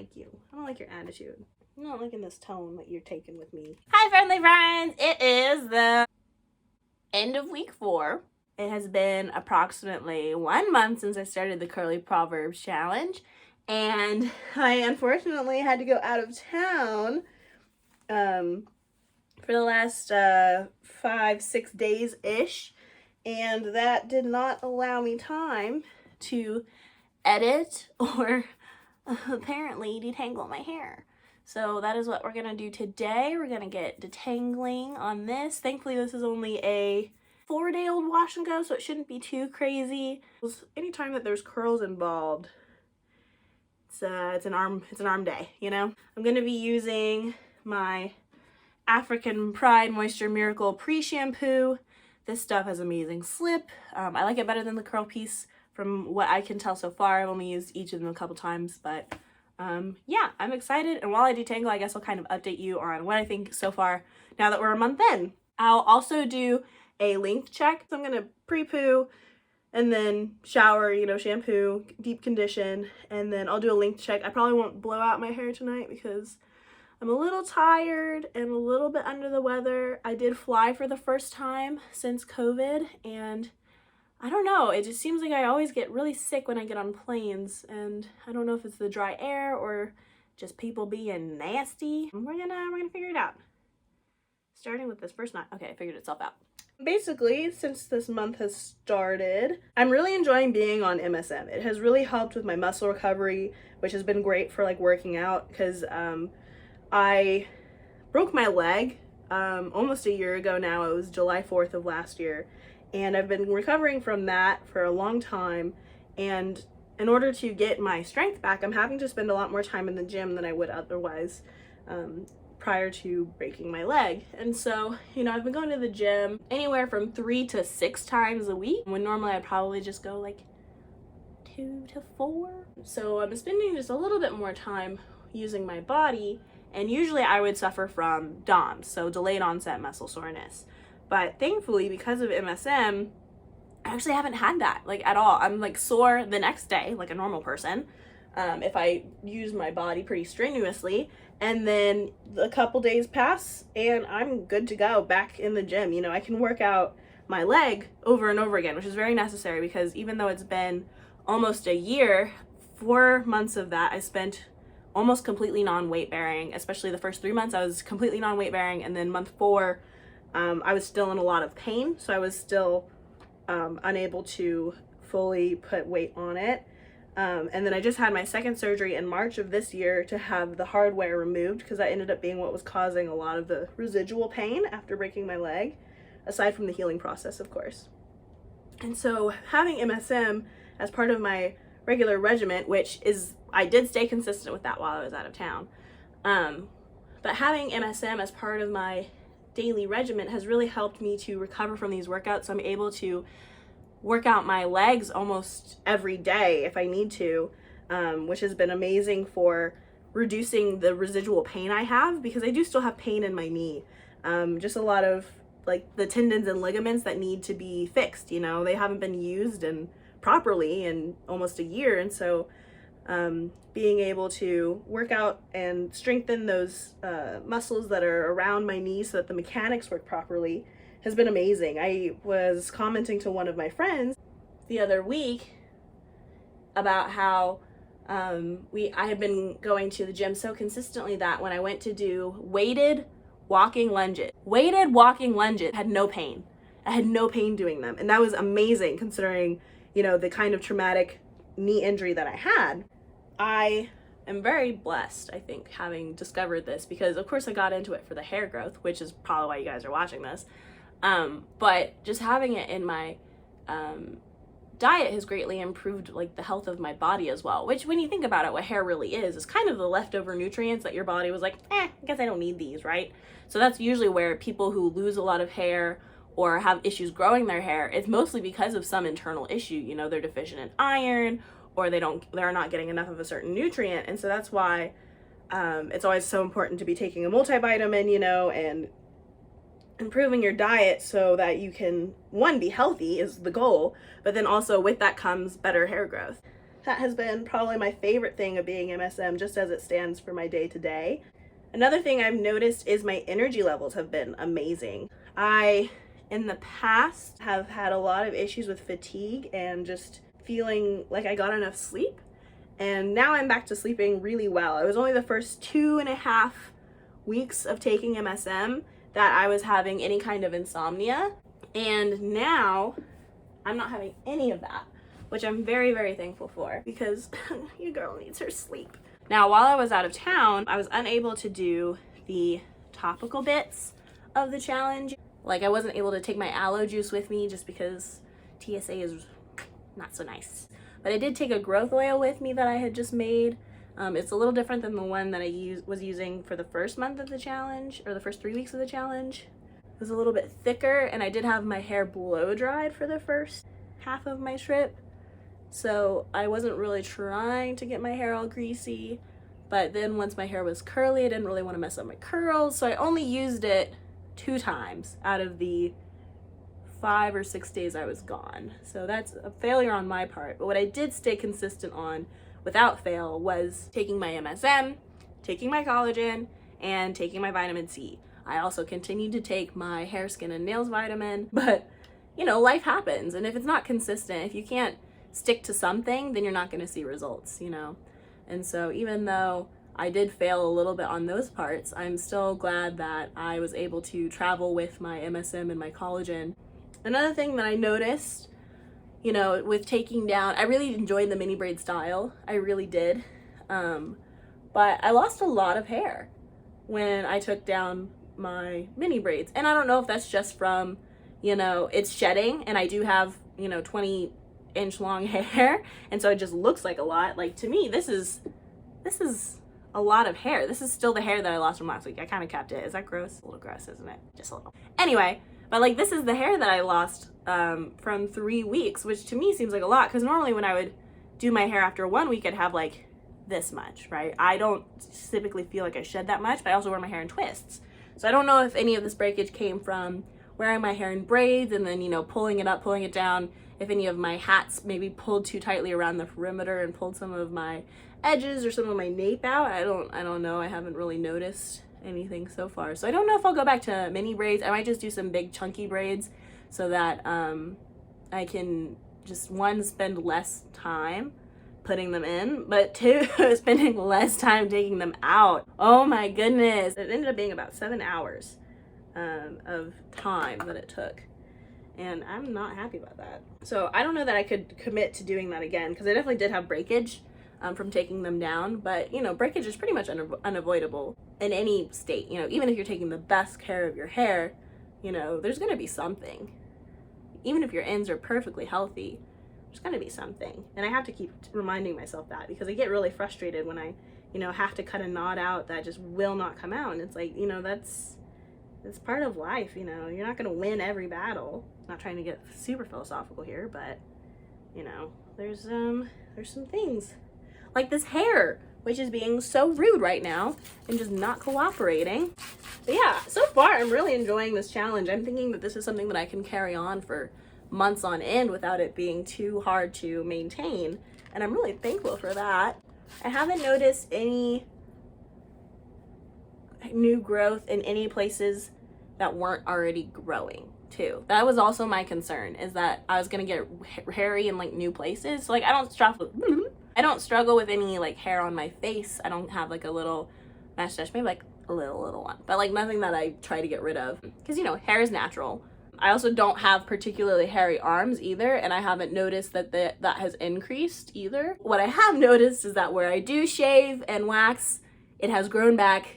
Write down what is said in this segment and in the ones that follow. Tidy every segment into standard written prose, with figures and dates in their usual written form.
like you. I don't like your attitude. I'm not liking this tone that you're taking with me. Hi, friendly friends. It is the end of week 4. It has been approximately 1 month since I started the Curly Proverbs challenge, and I unfortunately had to go out of town for the last 5-6 days-ish, and that did not allow me time to edit or apparently detangle my hair. So that is what we're gonna do today. We're gonna get detangling on this. Thankfully, this is only a 4-day-old wash and go, so it shouldn't be too crazy. Anytime that there's curls involved, it's an arm day, you know? I'm gonna be using my African Pride Moisture Miracle pre-shampoo. This stuff has amazing slip. I like it better than the curl piece from what I can tell so far. I've only used each of them a couple times, but yeah, I'm excited. And while I detangle, I guess I'll kind of update you on what I think so far now that we're a month in. I'll also do a length check. So I'm gonna pre-poo and then shower, you know, shampoo, deep condition, and then I'll do a length check. I probably won't blow out my hair tonight because I'm a little tired and a little bit under the weather. I did fly for the first time since COVID, and I don't know, it just seems like I always get really sick when I get on planes, and I don't know if it's the dry air or just people being nasty. We're gonna figure it out. Starting with this first knot. Okay, it figured itself out. Basically, since this month has started, I'm really enjoying being on MSM. It has really helped with my muscle recovery, which has been great for like working out, because I broke my leg almost a year ago now. It was July 4th of last year, and I've been recovering from that for a long time, and in order to get my strength back, I'm having to spend a lot more time in the gym than I would otherwise prior to breaking my leg. And so, you know, I've been going to the gym anywhere from 3 to 6 times a week, when normally I'd probably just go like 2 to 4. So I'm spending just a little bit more time using my body, and usually I would suffer from DOMS, so delayed onset muscle soreness. But thankfully, because of MSM, I actually haven't had that, like, at all. I'm like sore the next day, like a normal person, if I use my body pretty strenuously, and then a couple days pass and I'm good to go back in the gym. You know, I can work out my leg over and over again, which is very necessary, because even though it's been almost a year, 4 months of that I spent almost completely non-weight bearing. Especially the first 3 months I was completely non-weight bearing, and then month 4 I was still in a lot of pain, so I was still unable to fully put weight on it. And then I just had my second surgery in March of this year to have the hardware removed, because that ended up being what was causing a lot of the residual pain after breaking my leg, aside from the healing process, of course. And so having MSM as part of my regular regimen, which is, I did stay consistent with that while I was out of town, but having MSM as part of my daily regimen has really helped me to recover from these workouts. So I'm able to work out my legs almost every day if I need to, which has been amazing for reducing the residual pain I have, because I do still have pain in my knee. Just a lot of like the tendons and ligaments that need to be fixed, you know, they haven't been used and properly in almost a year. And so being able to work out and strengthen those muscles that are around my knees so that the mechanics work properly has been amazing. I was commenting to one of my friends the other week about how I had been going to the gym so consistently that when I went to do weighted walking lunges, I had no pain. I had no pain doing them. And that was amazing, considering, you know, the kind of traumatic knee injury that I had. I am very blessed, I think, having discovered this, because of course I got into it for the hair growth, which is probably why you guys are watching this. But just having it in my diet has greatly improved like the health of my body as well, which when you think about it, what hair really is kind of the leftover nutrients that your body was like, I guess I don't need these, right? So that's usually where people who lose a lot of hair or have issues growing their hair, it's mostly because of some internal issue. You know, they're deficient in iron, or they're not getting enough of a certain nutrient. And so that's why it's always so important to be taking a multivitamin, you know, and improving your diet so that you can, one, be healthy is the goal, but then also with that comes better hair growth. That has been probably my favorite thing of being MSM, just as it stands for my day to day. Another thing I've noticed is my energy levels have been amazing. I, in the past, have had a lot of issues with fatigue and just feeling like I got enough sleep. And now I'm back to sleeping really well. It was only the first 2.5 weeks of taking MSM that I was having any kind of insomnia. And now I'm not having any of that, which I'm very, very thankful for, because your girl needs her sleep. Now, while I was out of town, I was unable to do the topical bits of the challenge. Like, I wasn't able to take my aloe juice with me just because TSA is not so nice. But I did take a growth oil with me that I had just made. It's a little different than the one that I was using for the first month of the challenge, or the first 3 weeks of the challenge. It was a little bit thicker, and I did have my hair blow dried for the first half of my trip. So I wasn't really trying to get my hair all greasy, but then once my hair was curly, I didn't really want to mess up my curls, so I only used it 2 times out of the 5 or 6 days I was gone. So that's a failure on my part. But what I did stay consistent on without fail was taking my MSM, taking my collagen, and taking my vitamin C. I also continued to take my hair, skin, and nails vitamin, but you know, life happens, and if it's not consistent, if you can't stick to something, then you're not going to see results, you know. And so even though I did fail a little bit on those parts, I'm still glad that I was able to travel with my MSM and my collagen. Another thing that I noticed, you know, with taking down, I really enjoyed the mini braid style. I really did. But I lost a lot of hair when I took down my mini braids. And I don't know if that's just from, you know, it's shedding, and I do have, you know, 20-inch long hair, and so it just looks like a lot. Like, to me, this is a lot of hair. This is still the hair that I lost from last week. I kind of kept it. Is that gross? A little gross, isn't it? Just a little. Anyway, but like, this is the hair that I lost from 3 weeks, which to me seems like a lot, because normally when I would do my hair after 1 week, I'd have like this much, right? I don't typically feel like I shed that much, but I also wear my hair in twists. So I don't know if any of this breakage came from wearing my hair in braids and then, you know, pulling it up, pulling it down, if any of my hats maybe pulled too tightly around the perimeter and pulled some of my edges or some of my nape out. I don't know. I haven't really noticed anything so far. So I don't know if I'll go back to mini braids. I might just do some big chunky braids so that I can just, 1, spend less time putting them in, but 2, spending less time taking them out. Oh my goodness. It ended up being about 7 hours of time that it took. And I'm not happy about that. So I don't know that I could commit to doing that again, because I definitely did have breakage from taking them down. But, you know, breakage is pretty much unavoidable in any state. You know, even if you're taking the best care of your hair, you know, there's going to be something. Even if your ends are perfectly healthy, there's going to be something. And I have to keep reminding myself that, because I get really frustrated when I, you know, have to cut a knot out that just will not come out. And it's like, you know, that's part of life, you know. You're not going to win every battle. Not trying to get super philosophical here, but, you know, there's some things. Like this hair, which is being so rude right now and just not cooperating. But yeah, so far I'm really enjoying this challenge. I'm thinking that this is something that I can carry on for months on end without it being too hard to maintain. And I'm really thankful for that. I haven't noticed any new growth in any places that weren't already growing too. That was also my concern, is that I was gonna get hairy in like new places. So like, I don't struggle with any like hair on my face. I don't have like a little mustache, maybe like a little one, but like nothing that I try to get rid of, because, you know, hair is natural. I also don't have particularly hairy arms either, and I haven't noticed that that has increased either. What I have noticed is that where I do shave and wax, it has grown back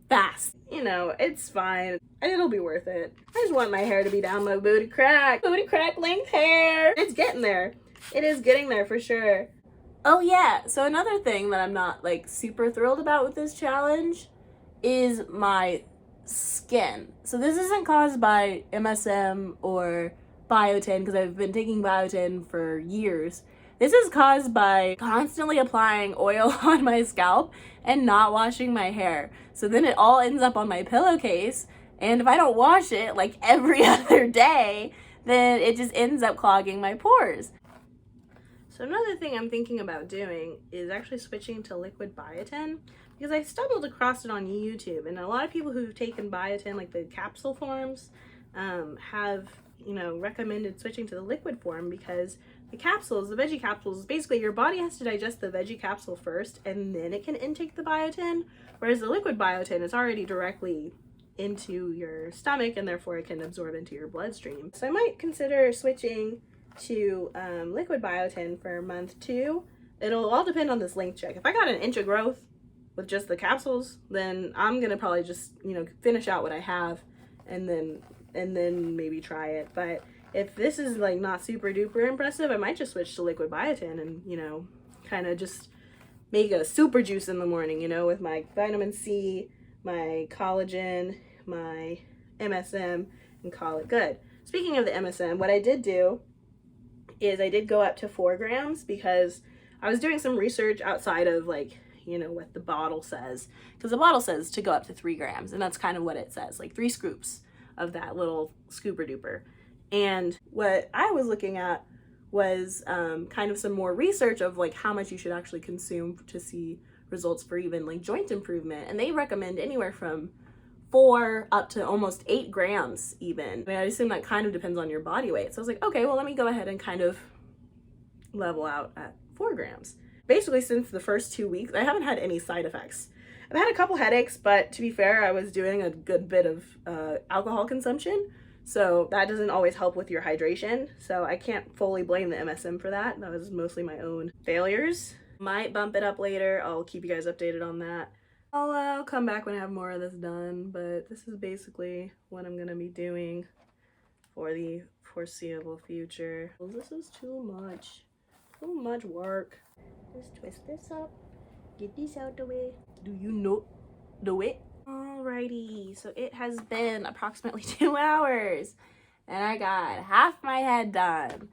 fast. You know, it's fine. It'll be worth it. I just want my hair to be down my booty crack length hair. It's getting there. It is getting there for sure. Oh yeah, so another thing that I'm not like super thrilled about with this challenge is my skin. So this isn't caused by MSM or biotin, because I've been taking biotin for years. This is caused by constantly applying oil on my scalp and not washing my hair. So then it all ends up on my pillowcase, and if I don't wash it like every other day, then it just ends up clogging my pores. So another thing I'm thinking about doing is actually switching to liquid biotin, because I stumbled across it on YouTube, and a lot of people who've taken biotin, like the capsule forms, have, you know, recommended switching to the liquid form, because the capsules, the veggie capsules, basically your body has to digest the veggie capsule first and then it can intake the biotin, whereas the liquid biotin is already directly into your stomach and therefore it can absorb into your bloodstream. So I might consider switching to liquid biotin for month 2. It'll all depend on this length check. If I got an inch of growth with just the capsules, then I'm gonna probably just, you know, finish out what I have and then maybe try it. But if this is like not super duper impressive, I might just switch to liquid biotin and, you know, kind of just make a super juice in the morning, you know, with my vitamin C, my collagen, my MSM, and call it good. Speaking of the MSM, what I did do is I did go up to 4 grams, because I was doing some research outside of, like, you know, what the bottle says, because the bottle says to go up to 3 grams, and that's kind of what it says, like 3 scoops of that little scooper duper. And what I was looking at was kind of some more research of like how much you should actually consume to see results for even like joint improvement, and they recommend anywhere from 4 up to almost 8 grams even. I mean, I assume that kind of depends on your body weight. So I was like, okay, well, let me go ahead and kind of level out at 4 grams. Basically, since the first 2 weeks, I haven't had any side effects. I've had a couple headaches, but to be fair, I was doing a good bit of alcohol consumption, so that doesn't always help with your hydration. So I can't fully blame the MSM for that. That was mostly my own failures. Might bump it up later. I'll keep you guys updated on that. I'll come back when I have more of this done, but this is basically what I'm gonna be doing for the foreseeable future. Well, this is too much work. Just twist this up, get this out the way. Do you know the way? Alrighty, so it has been approximately 2 hours and I got half my head done.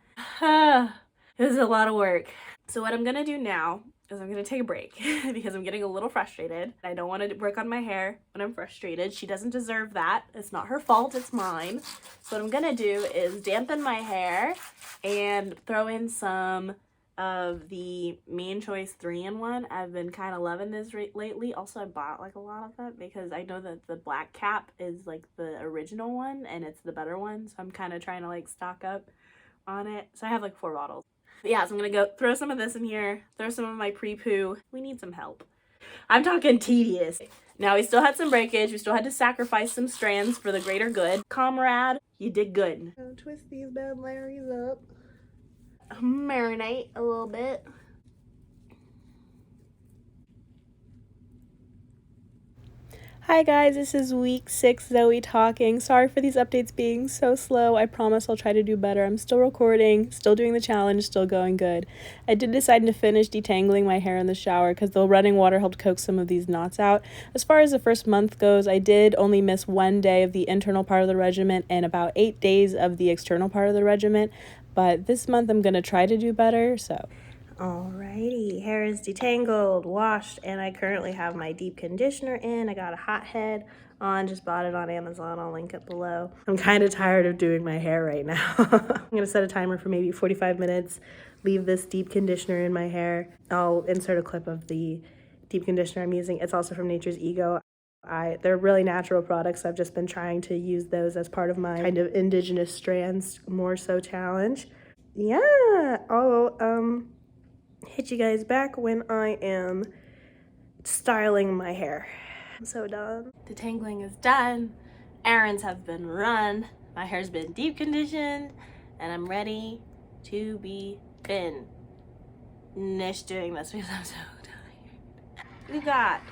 This is a lot of work. So what I'm gonna do now is I'm gonna take a break because I'm getting a little frustrated. I don't want to work on my hair when I'm frustrated. She doesn't deserve that. It's not her fault, it's mine. So what I'm gonna do is dampen my hair and throw in some of the Mean Choice 3-in-1. I've been kind of loving this lately. Also, I bought like a lot of it because I know that the black cap is like the original one and it's the better one. So I'm kind of trying to like stock up on it. So I have like 4 bottles. But yeah, so I'm gonna go throw some of this in here, throw some of my pre-poo. We need some help. I'm talking tedious. Now, we still had some breakage. We still had to sacrifice some strands for the greater good. Comrade, you did good. I'll twist these bad Larrys up. Marinate a little bit. Hi guys, this is week 6 Zoe talking. Sorry for these updates being so slow. I promise I'll try to do better. I'm still recording, still doing the challenge, still going good. I did decide to finish detangling my hair in the shower because the running water helped coax some of these knots out. As far as the first month goes, I did only miss 1 day of the internal part of the regimen and about 8 days of the external part of the regimen. But this month I'm going to try to do better, so. Alrighty, hair is detangled, washed, and I currently have my deep conditioner in. I got a hot head on, just bought it on Amazon. I'll link it below. I'm kind of tired of doing my hair right now. I'm going to set a timer for maybe 45 minutes, leave this deep conditioner in my hair. I'll insert a clip of the deep conditioner I'm using. It's also from Nature's Ego. They're really natural products, so I've just been trying to use those as part of my kind of indigenous strands more so challenge. Yeah, I'll hit you guys back when I am styling my hair. I'm so done. Detangling is done. Errands have been run. My hair's been deep conditioned, and I'm ready to be finished doing this because I'm so tired. We got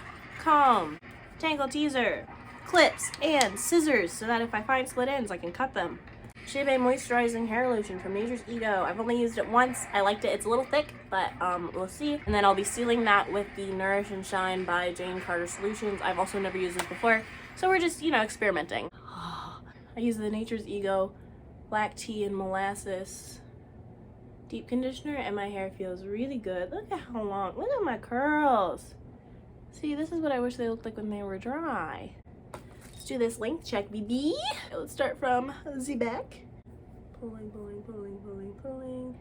comb, tangle teaser, clips, and scissors so that if I find split ends, I can cut them. Shea moisturizing hair lotion from Nature's Ego. I've only used it once. I liked it. It's a little thick, but we'll see. And then I'll be sealing that with the Nourish and Shine by Jane Carter Solutions. I've also never used this before, so we're just, you know, experimenting. I use the Nature's Ego black tea and molasses deep conditioner, and my hair feels really good. Look at how long. Look at my curls. See, this is what I wish they looked like when they were dry. Let's do this length check, baby. Let's start from the back. Pulling, pulling, pulling, pulling, pulling,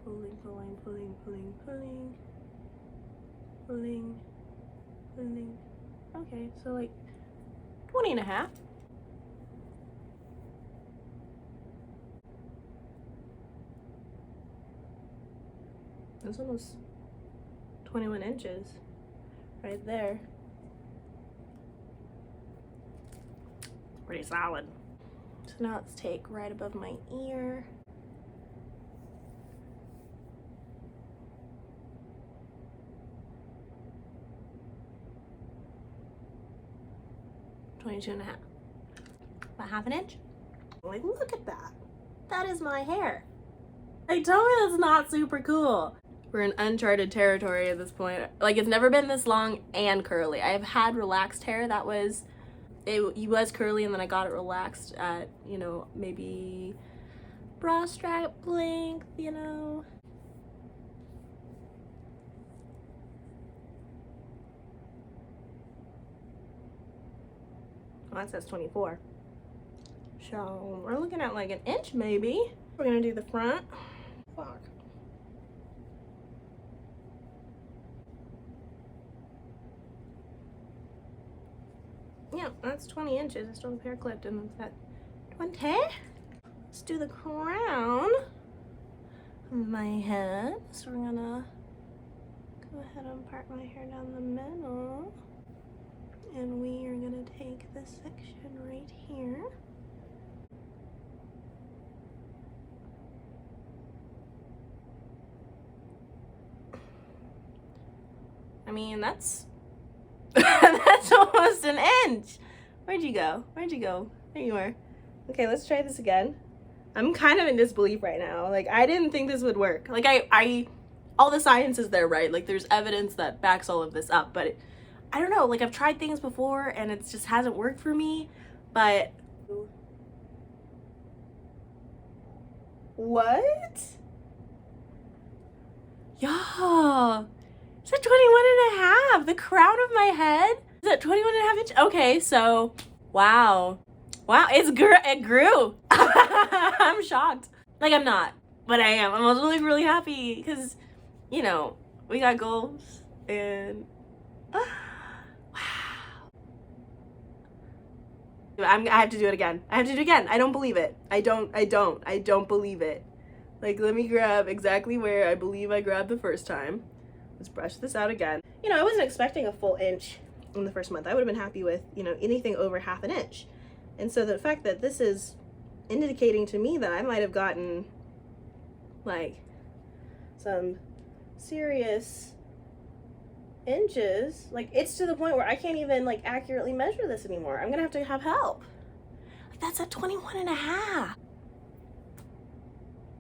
pulling, pulling, pulling, pulling, pulling, pulling, pulling. Okay, so like 20 and a half. That's almost 21 inches right there. Pretty solid. So now let's take right above my ear. $22 and a half. About half an inch. Like, look at that. That is my hair. Like, tell me that's not super cool. We're in uncharted territory at this point. Like, it's never been this long and curly. I've had relaxed hair that was, it was curly, and then I got it relaxed at, you know, maybe bra strap length, you know. Well, that says 24. So we're looking at like an inch maybe. We're gonna do the front. Fuck. Yeah, that's 20 inches. I still have hair clipped, and that's at 20. Let's do the crown of my head. So we're gonna go ahead and part my hair down the middle. And we are gonna take this section right here. I mean, that's that's almost an inch. Where'd you go? Where'd you go? There you are. Okay, let's try this again. I'm kind of in disbelief right now. Like, I didn't think this would work. Like, I all the science is there, right? Like, there's evidence that backs all of this up, but I don't know. Like, I've tried things before and it just hasn't worked for me. But what? Y'all. It's at 21 and a half. The crown of my head is at 21 and a half inch. Okay, so wow. Wow, it grew. I'm shocked. Like, I'm not, but I am. I'm also really, really happy because, you know, we got goals and wow. I have to do it again. I have to do it again. I don't believe it. I don't believe it. Like, let me grab exactly where I believe I grabbed the first time. Let's brush this out again. You know, I wasn't expecting a full inch in the first month. I would have been happy with, you know, anything over half an inch. And so the fact that this is indicating to me that I might have gotten like some serious inches, like, it's to the point where I can't even like accurately measure this anymore. I'm gonna have to have help. Like, that's at 21 and a half.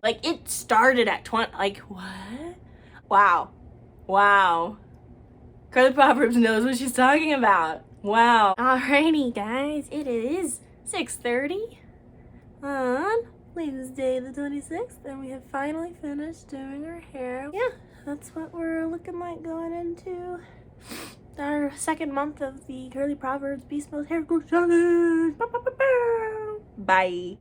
Like, it started at 20, like, what? Wow. Wow. Proverbz knows what she's talking about. Wow. Alrighty, guys. It is 6:30 on Wednesday the 26th, and we have finally finished doing our hair. Yeah, that's what we're looking like going into our second month of the Curly Proverbz Beast Mode Hair Growth Challenge. Bye.